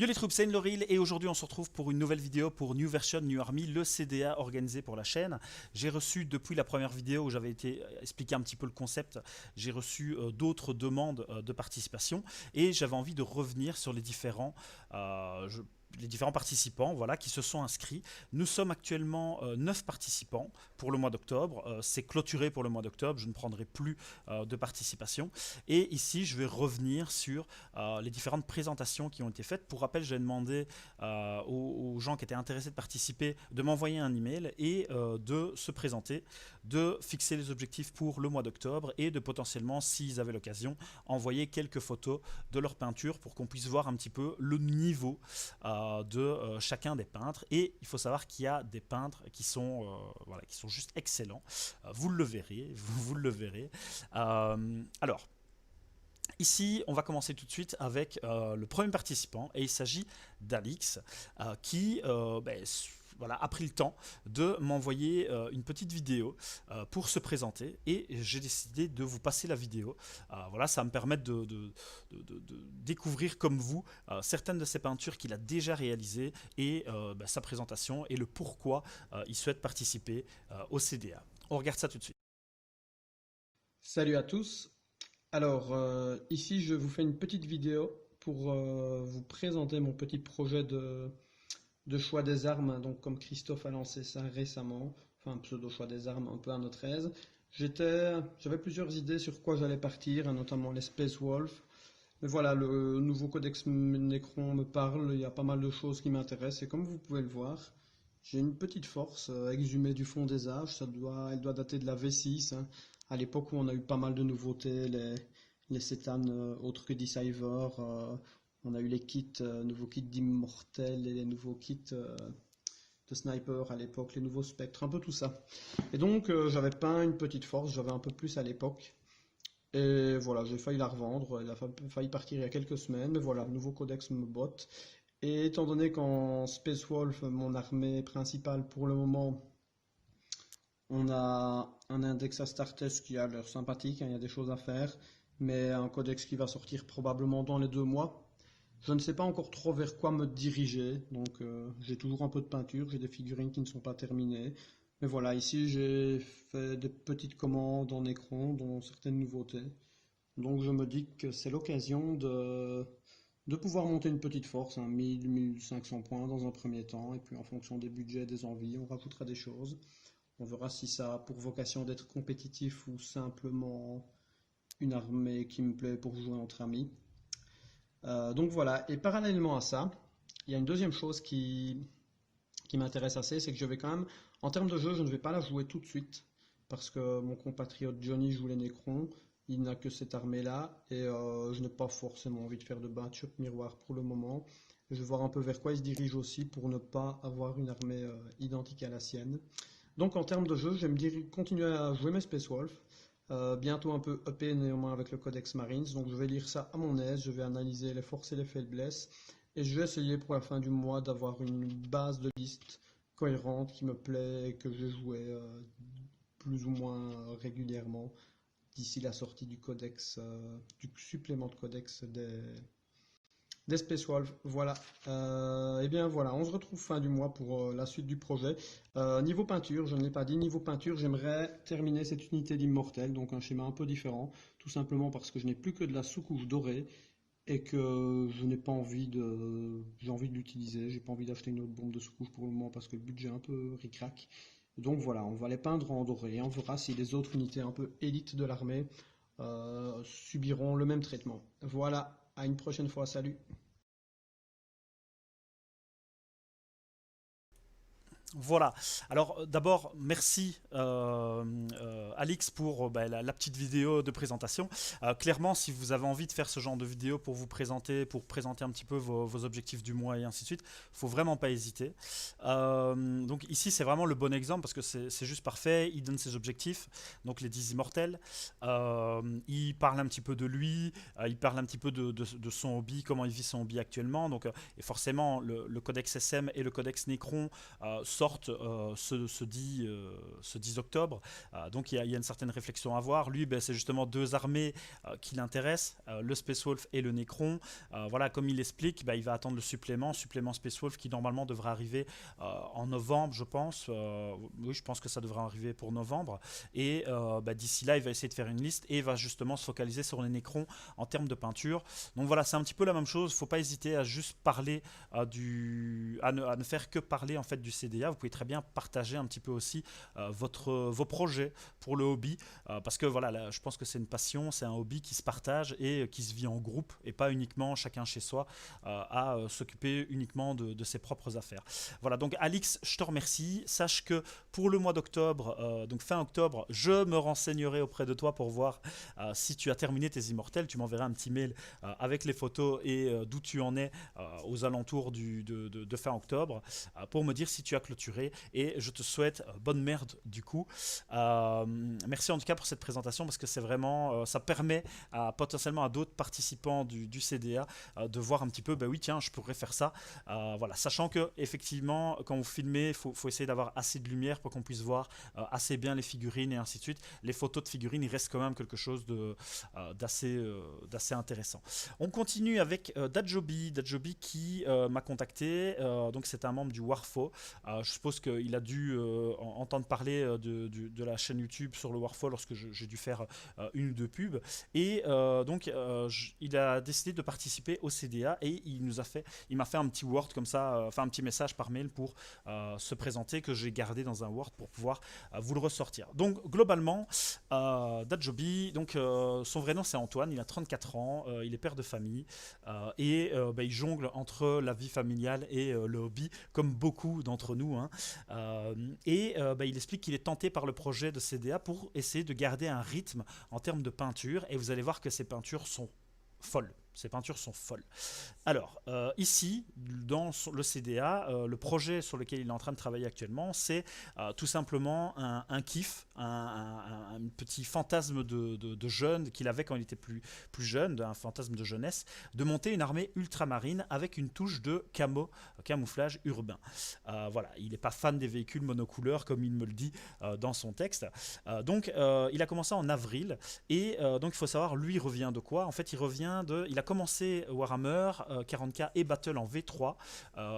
Yo les troupes, c'est Enloril et aujourd'hui on se retrouve pour une nouvelle vidéo pour New Version New Army, le CDA organisé pour la chaîne. J'ai reçu depuis la première vidéo où j'avais été expliquer un petit peu le concept, j'ai reçu d'autres demandes de participation et j'avais envie de revenir sur les différents participants voilà, qui se sont inscrits. Nous sommes actuellement 9 participants pour le mois d'octobre. C'est clôturé pour le mois d'octobre, je ne prendrai plus de participation. Et ici, je vais revenir sur les différentes présentations qui ont été faites. Pour rappel, j'ai demandé aux gens qui étaient intéressés de participer de m'envoyer un email et de se présenter, de fixer les objectifs pour le mois d'octobre et de potentiellement, s'ils avaient l'occasion, envoyer quelques photos de leur peinture pour qu'on puisse voir un petit peu le niveau de chacun des peintres. Et il faut savoir qu'il y a des peintres qui sont, voilà, qui sont juste excellents. Vous le verrez, vous le verrez. Alors, ici, on va commencer tout de suite avec le premier participant et il s'agit d'Alix qui voilà, a pris le temps de m'envoyer une petite vidéo pour se présenter et j'ai décidé de vous passer la vidéo. Voilà, ça va me permettre de découvrir comme vous certaines de ses peintures qu'il a déjà réalisées et sa présentation et le pourquoi il souhaite participer au CDA. On regarde ça tout de suite. Salut à tous. Alors, ici, je vous fais une petite vidéo pour vous présenter mon petit projet de choix des armes. Donc, comme Christophe a lancé ça récemment, enfin, un pseudo choix des armes un peu à notre aise, j'avais plusieurs idées sur quoi j'allais partir, hein, notamment les Space Wolf. Mais voilà, le nouveau codex Necron me parle, il y a pas mal de choses qui m'intéressent. Et comme vous pouvez le voir, j'ai une petite force exhumée du fond des âges. Elle doit dater de la V6, hein, à l'époque où on a eu pas mal de nouveautés, les Cétanes autres que Deceiver, on a eu les kits, nouveaux kits d'Immortel et les nouveaux kits de Sniper à l'époque, les nouveaux spectres, un peu tout ça. Et donc j'avais peint une petite force, j'avais un peu plus à l'époque. Et voilà, j'ai failli la revendre, elle a failli partir il y a quelques semaines, mais voilà, le nouveau codex me botte. Et étant donné qu'en Space Wolf, mon armée principale pour le moment, on a un index à Startest qui a l'air sympathique, hein, il y a des choses à faire, mais un codex qui va sortir probablement dans les 2 mois. Je ne sais pas encore trop vers quoi me diriger, donc j'ai toujours un peu de peinture, j'ai des figurines qui ne sont pas terminées. Mais voilà, ici j'ai fait des petites commandes en écran, dont certaines nouveautés. Donc je me dis que c'est l'occasion de pouvoir monter une petite force, hein, 1000-1500 points dans un premier temps, et puis en fonction des budgets, des envies, on rajoutera des choses. On verra si ça a pour vocation d'être compétitif ou simplement une armée qui me plaît pour jouer entre amis. Donc voilà, et parallèlement à ça, il y a une deuxième chose qui m'intéresse assez, c'est que je vais quand même, en termes de jeu, je ne vais pas la jouer tout de suite, parce que mon compatriote Johnny joue les Necrons, il n'a que cette armée-là, et je n'ai pas forcément envie de faire de match-up miroir pour le moment. Je vais voir un peu vers quoi il se dirige aussi, pour ne pas avoir une armée identique à la sienne. Donc en termes de jeu, je vais continuer à jouer mes Space Wolf, bientôt un peu upé néanmoins avec le Codex Marines, donc je vais lire ça à mon aise, je vais analyser les forces et les faiblesses, et je vais essayer pour la fin du mois d'avoir une base de liste cohérente qui me plaît et que je vais jouer plus ou moins régulièrement d'ici la sortie du codex, du supplément de codex des Space Wolf. Voilà. Et bien voilà, on se retrouve fin du mois pour la suite du projet. Niveau peinture, je ne l'ai pas dit, niveau peinture, j'aimerais terminer cette unité d'immortel, donc un schéma un peu différent, tout simplement parce que je n'ai plus que de la sous-couche dorée et que je n'ai pas envie j'ai envie de l'utiliser, j'ai pas envie d'acheter une autre bombe de sous-couche pour le moment parce que le budget est un peu ric-rac. Donc voilà, on va les peindre en doré, on verra si les autres unités un peu élites de l'armée subiront le même traitement. Voilà, à une prochaine fois, salut. Voilà. Alors d'abord, merci Alix pour la petite vidéo de présentation. Clairement, si vous avez envie de faire ce genre de vidéo pour présenter un petit peu vos objectifs du mois et ainsi de suite, faut vraiment pas hésiter. Donc ici, c'est vraiment le bon exemple parce que c'est juste parfait. Il donne ses objectifs, donc les 10 immortels. Il parle un petit peu de lui, il parle un petit peu de son hobby, comment il vit son hobby actuellement. Donc, et forcément, le codex SM et le codex Necron sortent ce 10 octobre. Donc il y a une certaine réflexion à avoir. Lui, c'est justement deux armées qui l'intéressent, le Space Wolf et le Necron. Voilà, comme il explique, il va attendre le supplément Space Wolf qui normalement devrait arriver en novembre, je pense. Oui, je pense que ça devrait arriver pour novembre. Et d'ici là, il va essayer de faire une liste et va justement se focaliser sur les Necrons en termes de peinture. Donc voilà, c'est un petit peu la même chose. Il ne faut pas hésiter à juste parler à ne faire que parler en fait du CDA. Vous pouvez très bien partager un petit peu aussi vos projets pour le hobby, parce que voilà, là, je pense que c'est une passion, c'est un hobby qui se partage et qui se vit en groupe et pas uniquement chacun chez soi à s'occuper uniquement de ses propres affaires. Voilà, donc Alix, je te remercie. Sache que pour le mois d'octobre, donc fin octobre, je me renseignerai auprès de toi pour voir si tu as terminé tes immortels. Tu m'enverras un petit mail avec les photos et d'où tu en es aux alentours de fin octobre pour me dire si tu as clôturé, et je te souhaite bonne merde du coup. Merci en tout cas pour cette présentation, parce que c'est vraiment ça permet potentiellement à d'autres participants du CDA de voir un petit peu, oui tiens, je pourrais faire ça, voilà, sachant que effectivement quand vous filmez, il faut essayer d'avoir assez de lumière pour qu'on puisse voir assez bien les figurines et ainsi de suite. Les photos de figurines, il reste quand même quelque chose d'assez intéressant. On continue avec Dajobi qui m'a contacté, donc c'est un membre du Warfo. Je suppose qu'il a dû entendre parler de la chaîne YouTube sur le Warfo lorsque j'ai dû faire une ou deux pubs, et il a décidé de participer au CDA, et il m'a fait un petit Word comme ça, un petit message par mail pour se présenter, que j'ai gardé dans un Word pour pouvoir vous le ressortir. Donc globalement, Dajobi, donc son vrai nom c'est Antoine, il a 34 ans, il est père de famille, et il jongle entre la vie familiale et le hobby, comme beaucoup d'entre nous, hein. Il explique qu'il est tenté par le projet de CDA pour essayer de garder un rythme en termes de peinture, et vous allez voir que ces peintures sont folles. Ces peintures sont folles. Alors, ici, dans le CDA, le projet sur lequel il est en train de travailler actuellement, c'est tout simplement un kiff, un petit fantasme de jeune qu'il avait quand il était plus jeune, un fantasme de jeunesse, de monter une armée ultramarine avec une touche de camouflage urbain. Voilà, il n'est pas fan des véhicules monocouleurs, comme il me le dit dans son texte. Il a commencé en avril, et donc il faut savoir, lui, il revient de quoi? En fait, il a commencé Warhammer 40K et Battle en V3.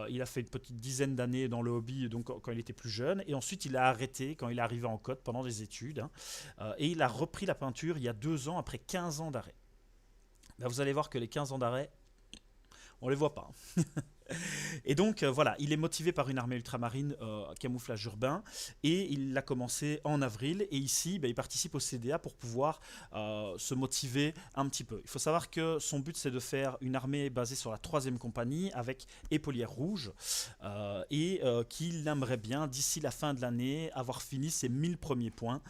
Il a fait une petite dizaine d'années dans le hobby, donc quand il était plus jeune, et ensuite il a arrêté quand il est arrivé en Côte pendant des études, hein, et il a repris la peinture il y a 2 ans après 15 ans d'arrêt. Là, vous allez voir que les 15 ans d'arrêt, on les voit pas. Et donc voilà, il est motivé par une armée ultramarine camouflage urbain, et il l'a commencé en avril, et ici il participe au CDA pour pouvoir se motiver un petit peu. Il faut savoir que son but c'est de faire une armée basée sur la 3e compagnie avec épaulières rouges, et qu'il aimerait bien d'ici la fin de l'année avoir fini ses 1000 premiers points.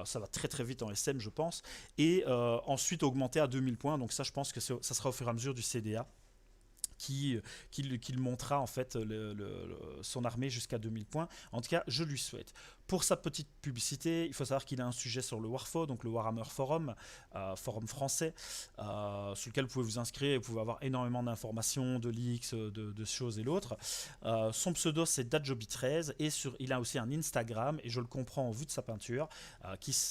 Ça va très très vite en SM je pense, et ensuite augmenter à 2000 points, donc ça je pense que ça sera au fur et à mesure du CDA qui montera en fait son armée jusqu'à 2000 points. En tout cas, je lui souhaite. Pour sa petite publicité, il faut savoir qu'il a un sujet sur le Warfo, donc le Warhammer Forum, forum français, sur lequel vous pouvez vous inscrire, vous pouvez avoir énormément d'informations, de leaks, de choses et l'autre. Son pseudo c'est Dajobi13, et il a aussi un Instagram, et je le comprends en vue de sa peinture,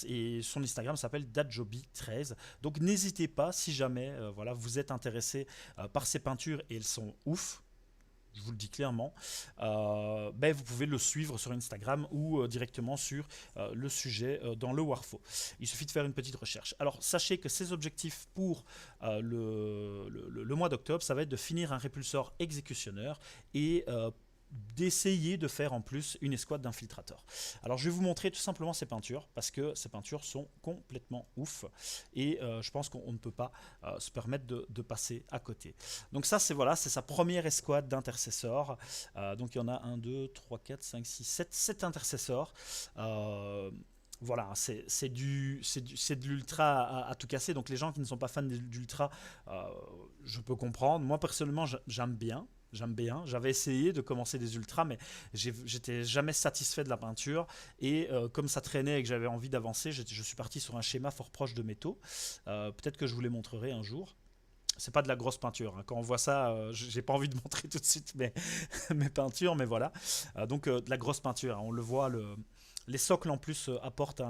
et son Instagram s'appelle Dajobi13. Donc n'hésitez pas, si jamais vous êtes intéressé par ses peintures, et elles sont ouf, je vous le dis clairement, vous pouvez le suivre sur Instagram ou directement sur le sujet dans le Warfo. Il suffit de faire une petite recherche. Alors sachez que ses objectifs pour le mois d'octobre, ça va être de finir un répulsor exécutionneur, et d'essayer de faire en plus une escouade d'infiltrateurs. Alors je vais vous montrer tout simplement ces peintures, parce que ces peintures sont complètement ouf, et je pense qu'on ne peut pas se permettre de passer à côté. Donc ça c'est sa première escouade d'intercesseurs. Donc il y en a 1, 2, 3, 4, 5, 6, 7 intercesseurs. Voilà, c'est de l'ultra à tout casser. Donc les gens qui ne sont pas fans d'ultra, je peux comprendre. Moi personnellement j'aime bien. J'avais essayé de commencer des ultras, mais j'étais jamais satisfait de la peinture, et comme ça traînait et que j'avais envie d'avancer, je suis parti sur un schéma fort proche de métaux. Peut-être que je vous les montrerai un jour. c'est pas de la grosse peinture, hein. Quand on voit ça, j'ai pas envie de montrer tout de suite mes peintures, mais voilà. Donc de la grosse peinture, hein. On le voit, les socles en plus apportent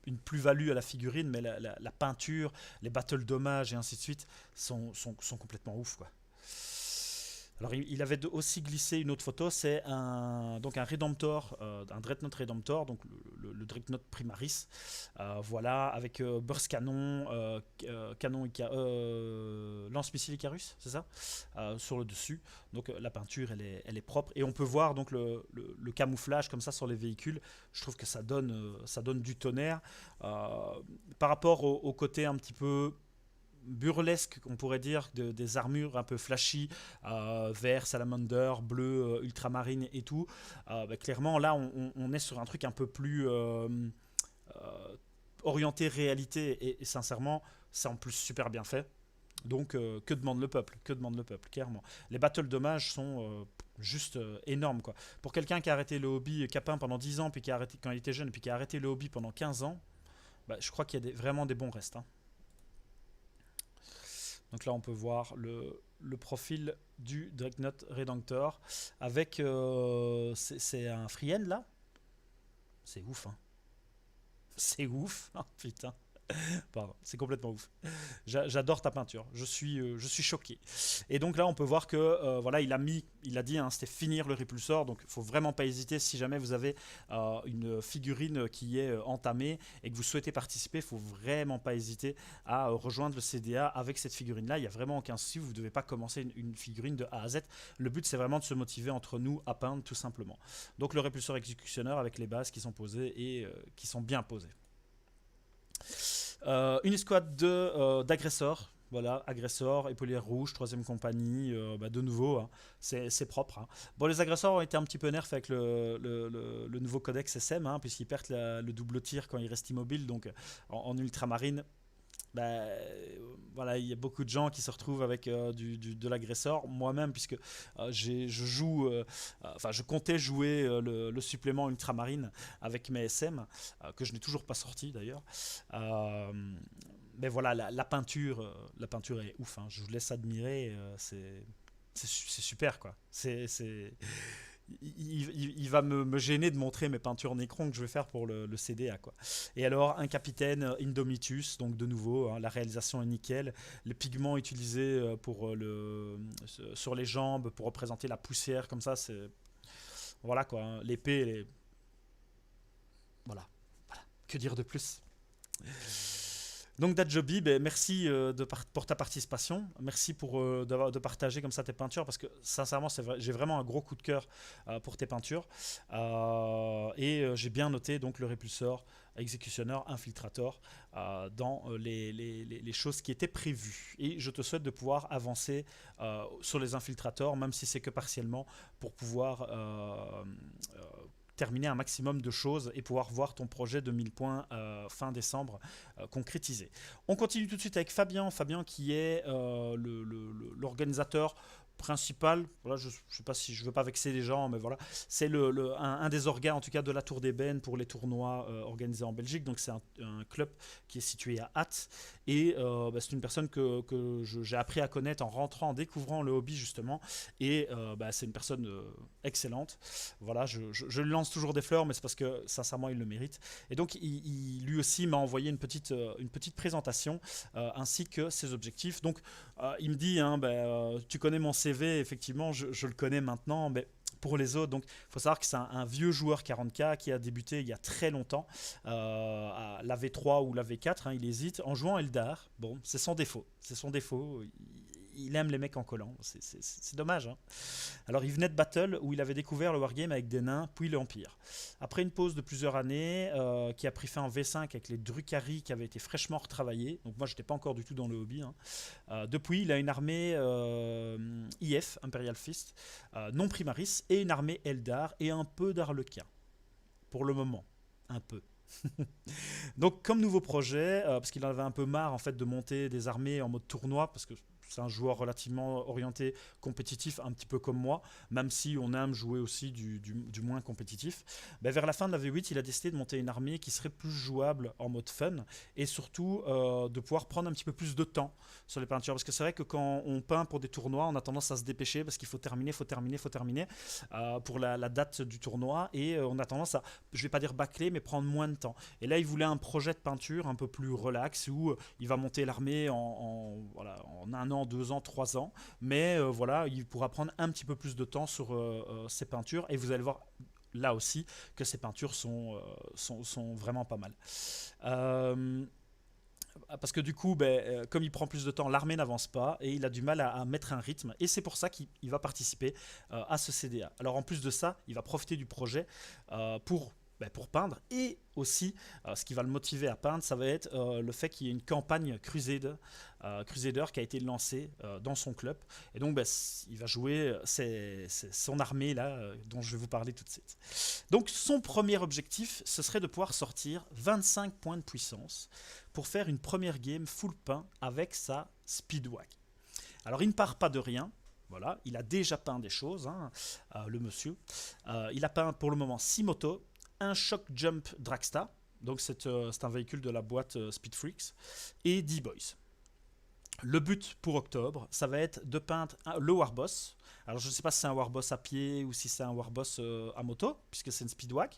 une plus-value à la figurine, mais la peinture, les battles d'hommage et ainsi de suite sont complètement ouf, quoi. Alors il avait aussi glissé une autre photo, c'est donc un Redemptor, un Dreadnought Redemptor, donc le Dreadnought Primaris, voilà, avec burst canon, lance-missile Icarus, c'est ça, sur le dessus. Donc la peinture, elle est propre, et on peut voir donc le camouflage comme ça sur les véhicules. Je trouve que ça donne du tonnerre. Par rapport au côté un petit peu burlesque, on pourrait dire, des armures un peu flashy, vert, salamander, bleu, ultramarine et tout. Bah, clairement, là, on est sur un truc un peu plus orienté réalité, et sincèrement, c'est en plus super bien fait. Donc, que demande le peuple? Que demande le peuple, clairement. Les battles d'hommage sont juste énormes, quoi. Pour quelqu'un qui a arrêté le hobby, qui a peint pendant 10 ans, puis qui a arrêté quand il était jeune, puis qui a arrêté le hobby pendant 15 ans, bah, je crois qu'il y a vraiment des bons restes, hein. Donc là, on peut voir le profil du Dreadnought Redemptor avec. C'est un free-end là. C'est ouf, hein. C'est ouf, hein, putain. Pardon, c'est complètement ouf. J'adore ta peinture. Je suis choqué. Et donc là, on peut voir que voilà, il a dit, hein, c'était finir le répulsor. Donc, il faut vraiment pas hésiter si jamais vous avez une figurine qui est entamée et que vous souhaitez participer. Il faut vraiment pas hésiter à rejoindre le CDA avec cette figurine-là. Il y a vraiment aucun souci. Vous ne devez pas commencer une figurine de A à Z. Le but, c'est vraiment de se motiver entre nous à peindre, tout simplement. Donc, le répulsor exécutionneur avec les bases qui sont posées et qui sont bien posées. Une escouade d'agresseurs. Voilà, agresseurs, épaulières rouges, troisième compagnie, bah, de nouveau, hein, c'est propre, hein. Bon, les agresseurs ont été un petit peu nerfs avec le nouveau codex SM, hein, puisqu'ils perdent le double tir quand ils restent immobiles, donc en ultramarine. Bah, voilà, il y a beaucoup de gens qui se retrouvent avec de l'agresseur. Moi-même, puisque je comptais jouer le supplément ultramarine avec mes SM, que je n'ai toujours pas sorti d'ailleurs. Euh, mais voilà, la peinture est ouf, hein. Je vous laisse admirer. C'est super, quoi. Il va me gêner de montrer mes peintures Necron que je vais faire pour le CDA, quoi. Et alors, un capitaine Indomitus, donc de nouveau, hein, la réalisation est nickel. Les pigments utilisés sur les jambes pour représenter la poussière, comme ça, c'est. Voilà, quoi, hein. L'épée, voilà. Voilà. Que dire de plus? Donc Dadjobi, ben, merci pour ta participation. Merci de partager comme ça tes peintures, parce que sincèrement, j'ai vraiment un gros coup de cœur pour tes peintures. Et j'ai bien noté donc le répulsor, exécutionneur, infiltrator dans les choses qui étaient prévues. Et je te souhaite de pouvoir avancer sur les infiltrators, même si c'est que partiellement, pour pouvoir terminer un maximum de choses et pouvoir voir ton projet de 1000 points fin décembre concrétisé. On continue tout de suite avec Fabien. Fabien qui est l'organisateur principal. Voilà, je ne sais pas si je veux pas vexer les gens, mais voilà, c'est un des organes en tout cas de la Tour d'Ébène pour les tournois organisés en Belgique. Donc c'est un club qui est situé à Ath, et bah, c'est une personne que j'ai appris à connaître en rentrant, en découvrant le hobby justement, et bah, c'est une personne excellente. Voilà, je lui lance toujours des fleurs, mais c'est parce que sincèrement il le mérite. Et donc lui aussi m'a envoyé une petite présentation ainsi que ses objectifs. Donc il me dit, hein, tu connais mon CV, effectivement, je le connais maintenant, mais pour les autres, donc il faut savoir que c'est un vieux joueur 40K qui a débuté il y a très longtemps à la V3 ou la V4, hein, il hésite, en jouant Eldar. Bon, c'est son défaut, il aime les mecs en collant, c'est dommage, hein. Alors il venait de Battle où il avait découvert le wargame avec des nains, puis l'Empire. Après une pause de plusieurs années, qui a pris fin en V5 avec les Drukhari qui avaient été fraîchement retravaillés, donc moi j'étais pas encore du tout dans le hobby, hein. Depuis il a une armée IF, Imperial Fist, non Primaris, et une armée Eldar et un peu d'Arlequin. Pour le moment, un peu. Donc comme nouveau projet, parce qu'il en avait un peu marre en fait de monter des armées en mode tournoi, parce que c'est un joueur relativement orienté compétitif, un petit peu comme moi, même si on aime jouer aussi du moins compétitif. Ben, vers la fin de la V8, il a décidé de monter une armée qui serait plus jouable en mode fun et surtout de pouvoir prendre un petit peu plus de temps sur les peintures. Parce que c'est vrai que quand on peint pour des tournois, on a tendance à se dépêcher parce qu'il faut terminer, pour la date du tournoi et on a tendance à, je vais pas dire bâcler, mais prendre moins de temps. Et là, il voulait un projet de peinture un peu plus relax où il va monter l'armée voilà, en 1 an, 2 ans, 3 ans, mais voilà, il pourra prendre un petit peu plus de temps sur ses peintures et vous allez voir là aussi que ces peintures sont vraiment pas mal. Euh, Parce que du coup, ben, comme il prend plus de temps, l'armée n'avance pas et il a du mal à mettre un rythme. Et c'est pour ça qu'il va participer à ce CDA. Alors en plus de ça, il va profiter du projet pour peindre. Et aussi, ce qui va le motiver à peindre, ça va être le fait qu'il y ait une campagne Crusader qui a été lancée dans son club. Et donc, ben, il va jouer son armée là, dont je vais vous parler tout de suite. Donc son premier objectif, ce serait de pouvoir sortir 25 points de puissance pour faire une première game full peint avec sa Speedwag. Alors il ne part pas de rien, voilà, il a déjà peint des choses, hein, le monsieur. Il a peint pour le moment 6 motos, un Shock Jump Dragsta, donc c'est un véhicule de la boîte Speed Freaks, et 10 boys. Le but pour octobre, ça va être de peindre le Warboss. Alors je ne sais pas si c'est un Warboss à pied ou si c'est un Warboss à moto, puisque c'est une Speedwag.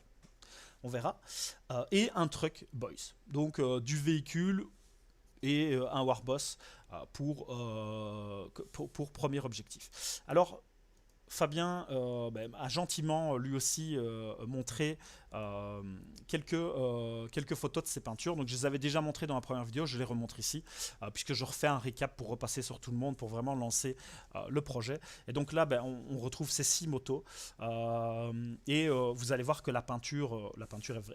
On verra. Et un Truck Boys. Donc du véhicule et un Warboss pour premier objectif. Alors Fabien a gentiment lui aussi montré quelques photos de ses peintures. Donc je les avais déjà montrées dans la première vidéo, je les remontre ici, puisque je refais un récap pour repasser sur tout le monde, pour vraiment lancer le projet. Et donc là, on retrouve ces 6 motos, et vous allez voir que la peinture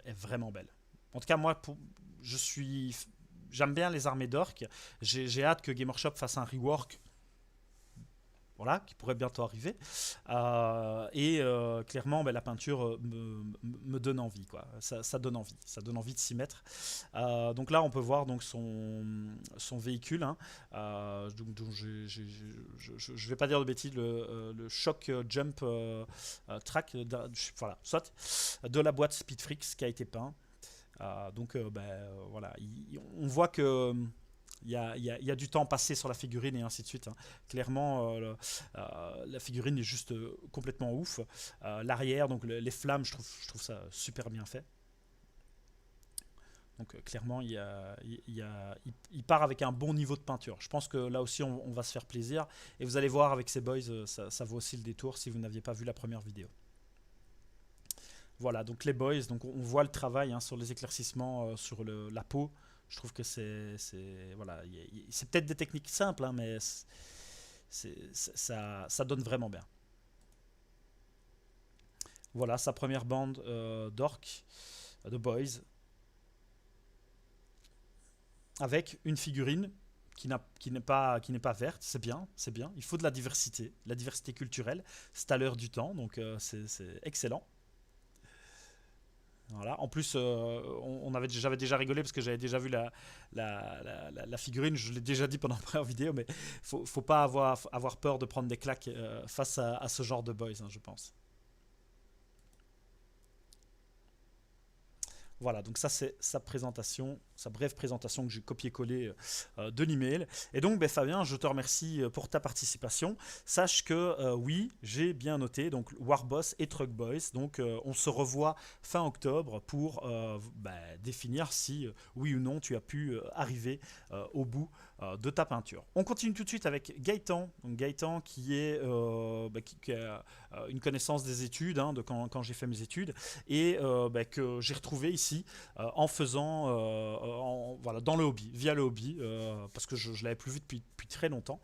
est vraiment belle. En tout cas, moi, j'aime bien les armées d'orques. J'ai hâte que Game Workshop fasse un rework, voilà, qui pourrait bientôt arriver. Clairement, la peinture me donne envie, quoi. Ça donne envie de s'y mettre. Donc là, on peut voir donc son véhicule. Hein. Donc je vais pas dire de bêtises, le Shock Jump Track, voilà, soit de la boîte Speed Freaks qui a été peint. Voilà, on voit que il y a du temps passé sur la figurine et ainsi de suite. Hein. Clairement, la figurine est juste complètement ouf. L'arrière, donc les flammes, je trouve ça super bien fait. Donc clairement, il part avec un bon niveau de peinture. Je pense que là aussi, on va se faire plaisir. Et vous allez voir avec ces boys, ça vaut aussi le détour si vous n'aviez pas vu la première vidéo. Voilà, donc les boys, donc on voit le travail hein, sur les éclaircissements, sur la peau. Je trouve que c'est peut-être des techniques simples, hein, mais ça donne vraiment bien. Voilà sa première bande d'orques, de boys, avec une figurine qui n'est pas verte. C'est bien, c'est bien. Il faut de la diversité culturelle. C'est à l'heure du temps, donc c'est excellent. Voilà. En plus, j'avais déjà rigolé parce que j'avais déjà vu la figurine. Je l'ai déjà dit pendant la première vidéo, mais faut pas avoir peur de prendre des claques face à ce genre de boys, hein, je pense. Voilà, donc ça c'est sa présentation, sa brève présentation que j'ai copié-collé de l'email. Et donc Fabien, je te remercie pour ta participation. Sache que oui, j'ai bien noté donc Warboss et Truck Boys. Donc on se revoit fin octobre pour définir si oui ou non tu as pu arriver au bout de ta peinture. On continue tout de suite avec Gaëtan. Donc Gaëtan qui qui a une connaissance des études, hein, de quand j'ai fait mes études, et que j'ai retrouvé ici en faisant voilà, dans le hobby, via le hobby, parce que je ne l'avais plus vu depuis très longtemps.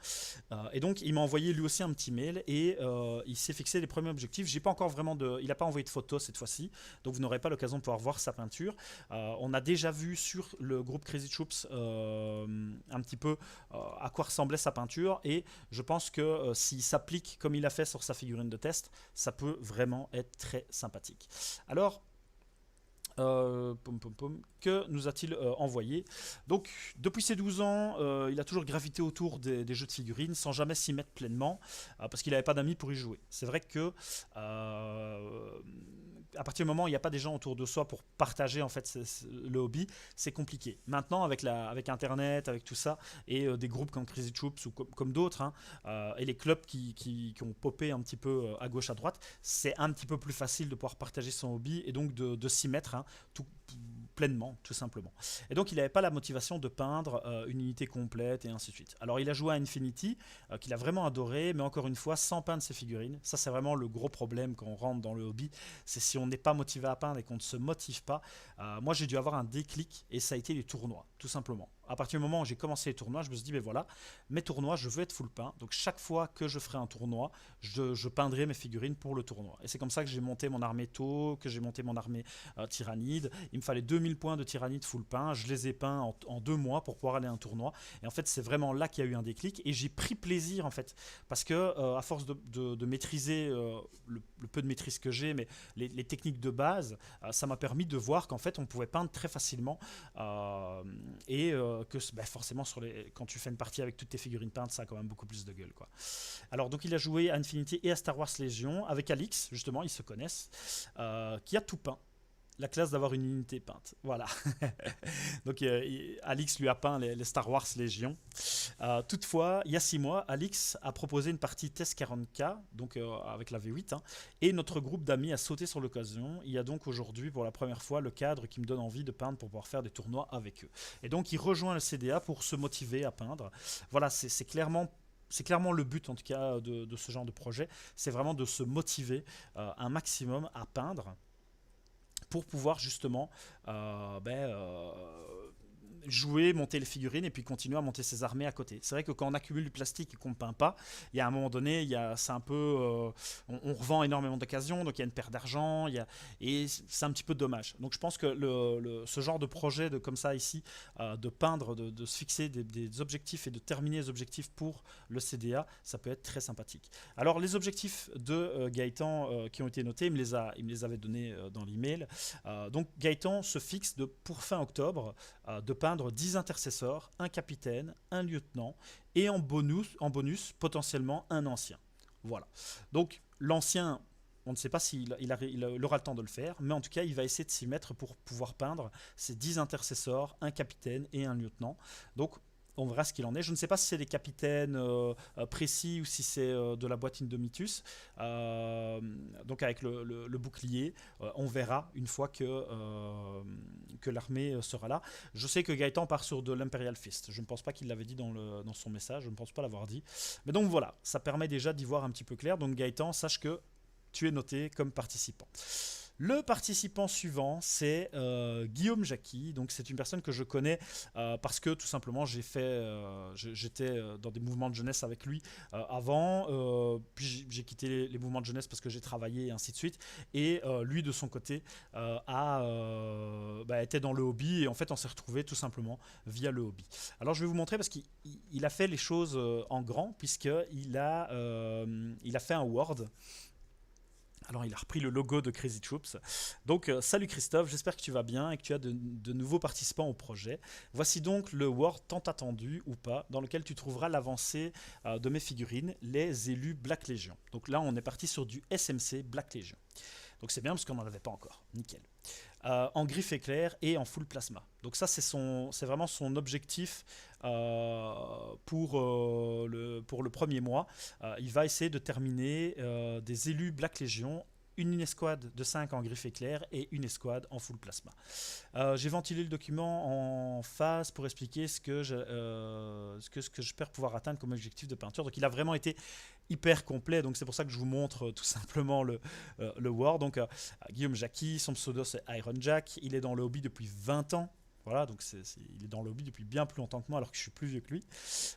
Et donc il m'a envoyé lui aussi un petit mail et il s'est fixé les premiers objectifs. J'ai pas encore vraiment il n'a pas envoyé de photos cette fois-ci, donc vous n'aurez pas l'occasion de pouvoir voir sa peinture. On a déjà vu sur le groupe Crazy Troops un petit peu à quoi ressemblait sa peinture, et je pense que s'il s'applique comme il a fait sur sa figurine de test, ça peut vraiment être très sympathique. Alors Que nous a-t-il envoyé? Donc, depuis ses 12 ans, il a toujours gravité autour des jeux de figurines sans jamais s'y mettre pleinement, parce qu'il n'avait pas d'amis pour y jouer. C'est vrai que à partir du moment où il n'y a pas des gens autour de soi pour partager en fait le hobby, c'est compliqué. Maintenant, avec Internet, avec tout ça, et des groupes comme Crazy Troops ou comme d'autres, hein, et les clubs qui ont popé un petit peu à gauche, à droite, c'est un petit peu plus facile de pouvoir partager son hobby et donc de s'y mettre, hein, tout, pleinement, tout simplement. Et donc il n'avait pas la motivation de peindre une unité complète et ainsi de suite. Alors il a joué à Infinity, qu'il a vraiment adoré, mais encore une fois, sans peindre ses figurines. Ça, c'est vraiment le gros problème quand on rentre dans le hobby, c'est si on n'est pas motivé à peindre et qu'on ne se motive pas. Moi, j'ai dû avoir un déclic et ça a été les tournois, tout simplement. À partir du moment où j'ai commencé les tournois, je me suis dit, ben voilà, mes tournois, je veux être full peint. Donc chaque fois que je ferai un tournoi, je peindrai mes figurines pour le tournoi. Et c'est comme ça que j'ai monté mon armée tau, que j'ai monté mon armée tyrannide. Il me fallait 2000 points de tyrannide full peint. Je les ai peints en 2 mois pour pouvoir aller à un tournoi. Et en fait, c'est vraiment là qu'il y a eu un déclic. Et j'ai pris plaisir, en fait. Parce que, à force de maîtriser le peu de maîtrise que j'ai, mais les techniques de base, ça m'a permis de voir qu'en fait, on pouvait peindre très facilement. Et que bah, forcément, quand tu fais une partie avec toutes tes figurines peintes, ça a quand même beaucoup plus de gueule, quoi. Alors, donc, il a joué à Infinity et à Star Wars Legion avec Alix, justement, ils se connaissent, qui a tout peint. La classe d'avoir une unité peinte. Voilà. Donc, Alix lui a peint les Star Wars Légion. Toutefois, il y a 6 mois, Alix a proposé une partie Test 40K, donc avec la V8, hein, et notre groupe d'amis a sauté sur l'occasion. Il y a donc aujourd'hui, pour la première fois, le cadre qui me donne envie de peindre pour pouvoir faire des tournois avec eux. Et donc, il rejoint le CDA pour se motiver à peindre. Voilà, c'est clairement le but, en tout cas, de ce genre de projet. C'est vraiment de se motiver un maximum à peindre pour pouvoir justement jouer, monter les figurines et puis continuer à monter ses armées à côté. C'est vrai que quand on accumule du plastique et qu'on ne peint pas, il y a un moment donné, c'est un peu, on revend énormément d'occasions, donc il y a une perte d'argent, et c'est un petit peu dommage. Donc je pense que ce genre de projet comme ça ici, de peindre, de se fixer des objectifs et de terminer les objectifs pour le CDA, ça peut être très sympathique. Alors les objectifs de Gaëtan qui ont été notés, il me les avait donnés dans l'email. Donc Gaëtan se fixe pour fin octobre de peindre 10 intercesseurs, un capitaine, un lieutenant et en bonus potentiellement un ancien. Voilà. Donc l'ancien, on ne sait pas s'il il aura le temps de le faire, mais en tout cas il va essayer de s'y mettre pour pouvoir peindre ces 10 intercesseurs, un capitaine et un lieutenant. Donc on verra ce qu'il en est. Je ne sais pas si c'est des capitaines précis ou si c'est de la boîte Indomitus. Donc avec le bouclier, on verra une fois que l'armée sera là. Je sais que Gaëtan part sur de l'Imperial Fist. Je ne pense pas qu'il l'avait dit dans son message. Je ne pense pas l'avoir dit. Mais donc voilà, ça permet déjà d'y voir un petit peu clair. Donc Gaëtan, sache que tu es noté comme participant. Le participant suivant, c'est Guillaume Jacqui. Donc c'est une personne que je connais parce que tout simplement j'étais dans des mouvements de jeunesse avec lui avant. Puis j'ai quitté les mouvements de jeunesse parce que j'ai travaillé et ainsi de suite. Et lui de son côté était dans le hobby et en fait on s'est retrouvés tout simplement via le hobby. Alors je vais vous montrer parce qu'il a fait les choses en grand puisqu'il a fait un Word. Alors, il a repris le logo de Crazy Troops. Donc, salut Christophe, j'espère que tu vas bien et que tu as de nouveaux participants au projet. Voici donc le Word tant attendu ou pas, dans lequel tu trouveras l'avancée de mes figurines, les élus Black Legion. Donc là, on est parti sur du SMC Black Legion. Donc c'est bien parce qu'on n'en avait pas encore. Nickel. En griffe éclair et en full plasma. Donc ça, c'est vraiment son objectif pour le premier mois. Il va essayer de terminer des élus Black Legion, une escouade de 5 en griffe éclair et une escouade en full plasma. J'ai ventilé le document en phase pour expliquer ce que j'espère pouvoir atteindre comme objectif de peinture. Donc il a vraiment été hyper complet, donc c'est pour ça que je vous montre tout simplement le Word. Donc Guillaume Jacqui, son pseudo c'est Iron Jack, il est dans le hobby depuis 20 ans. Voilà, donc il est dans le hobby depuis bien plus longtemps que moi, alors que je suis plus vieux que lui.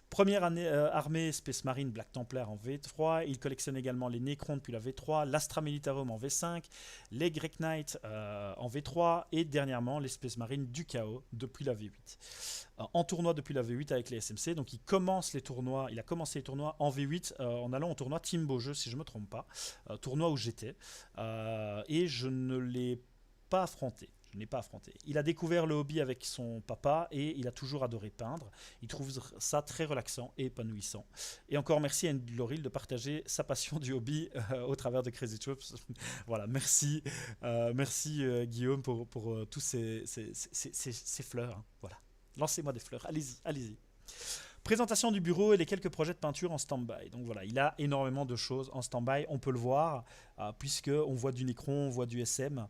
Première année, armée Space Marine Black Templar en V3. Il collectionne également les Necrons depuis la V3, l'Astra Militarum en V5, les Grey Knights en V3 et dernièrement les Space Marines du Chaos depuis la V8. En tournoi depuis la V8 avec les SMC, donc il a commencé les tournois en V8 en allant au tournoi Team Beaujeu, si je ne me trompe pas, tournoi où j'étais, et je ne l'ai pas affronté. je ne l'ai pas affronté. Il a découvert le hobby avec son papa et il a toujours adoré peindre. Il trouve ça très relaxant et épanouissant. Et encore merci à Endloril de partager sa passion du hobby au travers de Crazy Troops. Voilà, merci, Guillaume pour tous ces fleurs, hein. Voilà, lancez-moi des fleurs, allez-y, allez-y. Présentation du bureau et les quelques projets de peinture en stand-by. Donc voilà, il a énormément de choses en stand-by. On peut le voir, puisque on voit du Necron, on voit du SM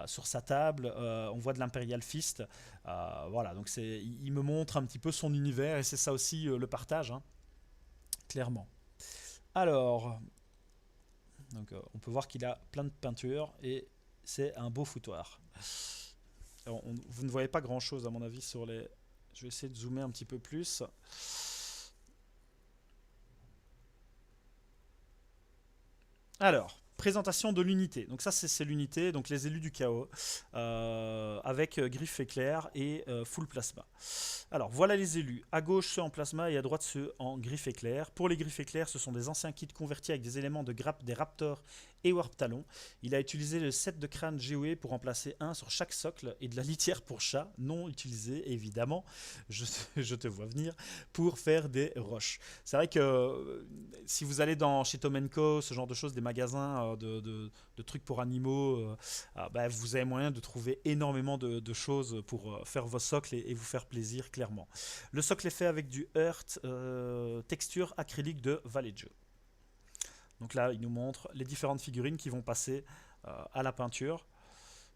sur sa table, on voit de l'Imperial Fist. Voilà, donc il me montre un petit peu son univers et c'est ça aussi le partage, hein, clairement. Alors, donc, on peut voir qu'il a plein de peintures et c'est un beau foutoir. Alors, vous ne voyez pas grand-chose à mon avis sur les... Je vais essayer de zoomer un petit peu plus. Alors, présentation de l'unité. Donc ça, c'est l'unité, donc les élus du chaos, avec griffe éclair et full plasma. Alors, voilà les élus. À gauche, ceux en plasma et à droite, ceux en griffe éclair. Pour les griffes éclair, ce sont des anciens kits convertis avec des éléments de grappe des Raptors et Warp Talon. Il a utilisé le set de crâne GOE pour en placer un sur chaque socle et de la litière pour chat, non utilisée évidemment, je te vois venir, pour faire des roches. C'est vrai que si vous allez chez Tom & Co, ce genre de choses, des magasins de trucs pour animaux, bah, vous avez moyen de trouver énormément de choses pour faire vos socles et vous faire plaisir, clairement. Le socle est fait avec du Earth texture acrylique de Vallejo. Donc là, il nous montre les différentes figurines qui vont passer à la peinture.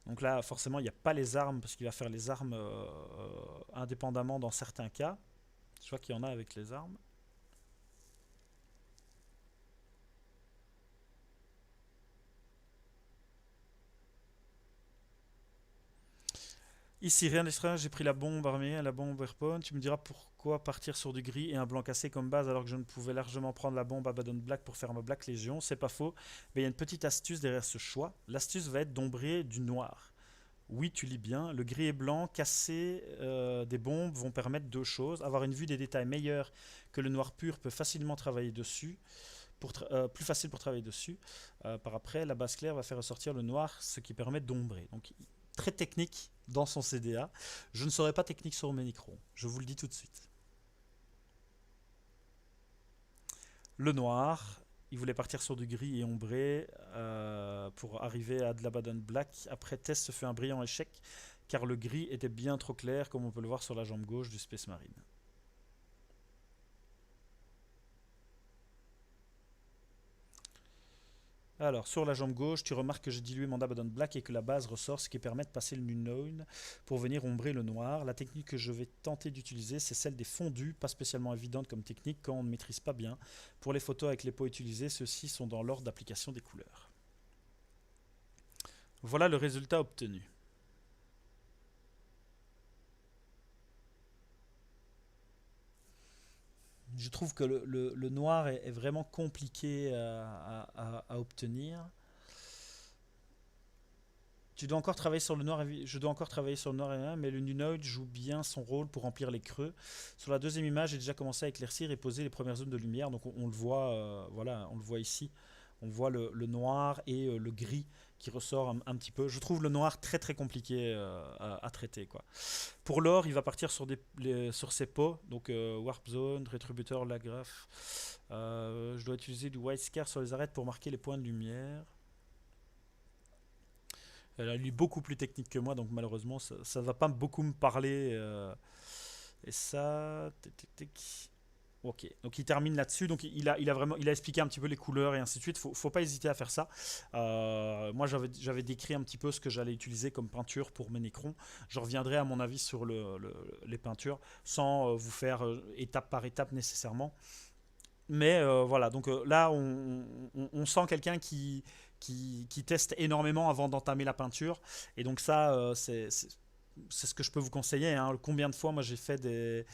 Donc là, forcément, il n'y a pas les armes, parce qu'il va faire les armes indépendamment dans certains cas. Je vois qu'il y en a avec les armes. Ici, rien d'extra, j'ai pris la bombe armée, la bombe Airpone. Tu me diras pourquoi partir sur du gris et un blanc cassé comme base alors que je ne pouvais largement prendre la bombe Abaddon Black pour faire ma Black Légion. C'est pas faux, mais il y a une petite astuce derrière ce choix. L'astuce va être d'ombrer du noir. Oui, tu lis bien. Le gris et blanc cassé des bombes vont permettre deux choses. Avoir une vue des détails meilleure que le noir pur peut facilement travailler dessus. Plus facile pour travailler dessus. Par après, la base claire va faire ressortir le noir, ce qui permet d'ombrer. Donc, très technique dans son CDA. Je ne serai pas technique sur mes Necrons. Je vous le dis tout de suite. Le noir, il voulait partir sur du gris et ombré pour arriver à de l'Abaddon Black. Après test, ce fut un brillant échec car le gris était bien trop clair comme on peut le voir sur la jambe gauche du Space Marine. Alors, sur la jambe gauche, tu remarques que j'ai dilué mon Abaddon Black et que la base ressort, ce qui permet de passer le Nunown pour venir ombrer le noir. La technique que je vais tenter d'utiliser, c'est celle des fondus, pas spécialement évidente comme technique quand on ne maîtrise pas bien. Pour les photos avec les pots utilisés, ceux-ci sont dans l'ordre d'application des couleurs. Voilà le résultat obtenu. Je trouve que le noir est vraiment compliqué à obtenir. Tu dois encore travailler sur le noir, je dois encore travailler sur le noir, mais le Nunoid joue bien son rôle pour remplir les creux. Sur la deuxième image, j'ai déjà commencé à éclaircir et poser les premières zones de lumière. Donc on le voit, voilà, on le voit ici. On voit le noir et le gris qui ressort un petit peu. Je trouve le noir très très compliqué à traiter, quoi. Pour l'or, il va partir sur ses pots, donc Warp Zone, Rétributeur, Lagraph. Je dois utiliser du White Scar sur les arêtes pour marquer les points de lumière. Elle est beaucoup plus technique que moi, donc malheureusement, ça ne va pas beaucoup me parler. Et ça... Ok, donc il termine là-dessus. Donc il a expliqué un petit peu les couleurs et ainsi de suite. Faut pas hésiter à faire ça. Moi, j'avais décrit un petit peu ce que j'allais utiliser comme peinture pour mes Necrons. Je reviendrai à mon avis sur les peintures, sans vous faire étape par étape nécessairement. Mais voilà, donc là, on sent quelqu'un qui teste énormément avant d'entamer la peinture. Et donc ça, c'est ce que je peux vous conseiller, hein. Combien de fois moi j'ai fait de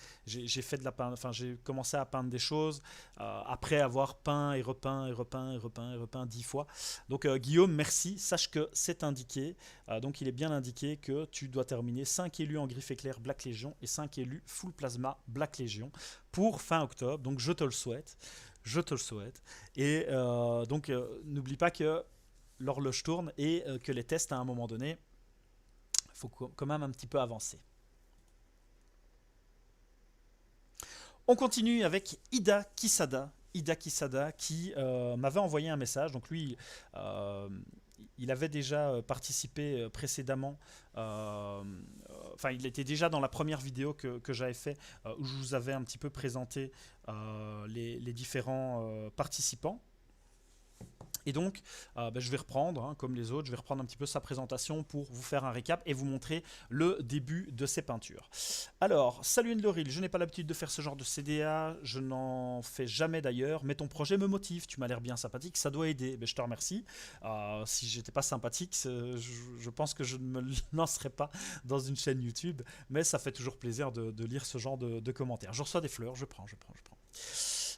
la peinture, enfin j'ai commencé à peindre des choses après avoir peint et repeint et repeint et repeint et repeint 10 fois. Donc Guillaume, merci. Sache que c'est indiqué, donc il est bien indiqué que tu dois terminer 5 élus en griffe éclair Black Légion et 5 élus full plasma Black Légion pour fin octobre. Donc je te le souhaite. Je te le souhaite. Et donc n'oublie pas que l'horloge tourne et que les tests à un moment donné Il faut quand même un petit peu avancer. On continue avec Ida Kisada. Ida Kisada qui m'avait envoyé un message. Donc lui, il avait déjà participé précédemment. Enfin, il était déjà dans la première vidéo que j'avais fait où je vous avais un petit peu présenté les différents participants. Et donc, je vais reprendre, hein, comme les autres, je vais reprendre un petit peu sa présentation pour vous faire un récap et vous montrer le début de ses peintures. Alors, salut Endloril, je n'ai pas l'habitude de faire ce genre de CDA, je n'en fais jamais d'ailleurs, mais ton projet me motive, tu m'as l'air bien sympathique, ça doit aider. Je te remercie. Si j'étais pas sympathique, je pense que je ne me lancerais pas dans une chaîne YouTube, mais ça fait toujours plaisir de lire ce genre de commentaires. Je reçois des fleurs, je prends.